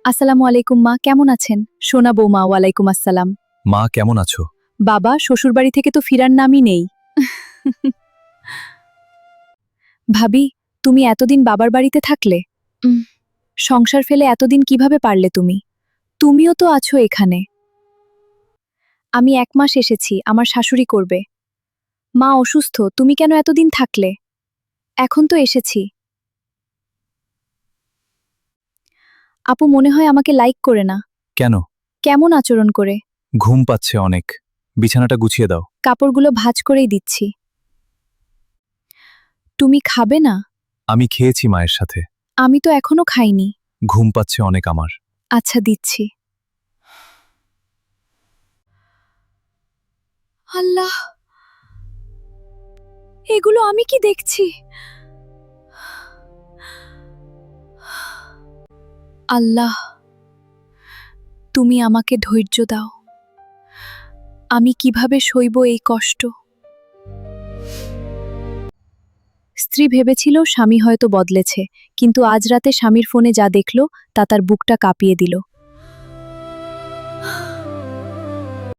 আসসালামু আলাইকুম মা, কেমন আছেন? সোনা বৌমা, ওয়ালাইকুম আসসালাম। মা কেমন আছো? বাবা, শ্বশুরবাড়ি থেকে তো ফিরার নামই নেই। ভাবি, তুমি এতদিন বাবার বাড়িতে থাকলে? সংসার ফেলে এতদিন কিভাবে পারলে তুমি? তুমিও তো আছো এখানে। আমি 1 মাস এসেছি, আমার শাশুড়ি করবে। মা অসুস্থ, তুমি কেন এতদিন থাকলে? এখন তো এসেছি। আপু মনে হয় আমাকে লাইক করে না। কেন? কেমন আচরণ করে? ঘুম পাচ্ছে অনেক। বিছানাটা গুছিয়ে দাও। কাপড়গুলো ভাঁজ করেই দিচ্ছি। তুমি খাবে না? আমি খেয়েছি মায়ের সাথে। আমি তো এখনো খাইনি। ঘুম পাচ্ছে অনেক আমার। আচ্ছা, দিচ্ছি। আল্লাহ, এগুলো আমি কি দেখছি? আল্লাহ, তুমি আমাকে ধৈর্য দাও। আমি কিভাবে সইব এই কষ্ট? স্ত্রী ভেবেছিল স্বামী হয়তো বদলেছে, কিন্তু আজ রাতে স্বামীর ফোনে যা দেখল তা তার বুকটা কাঁপিয়ে দিল।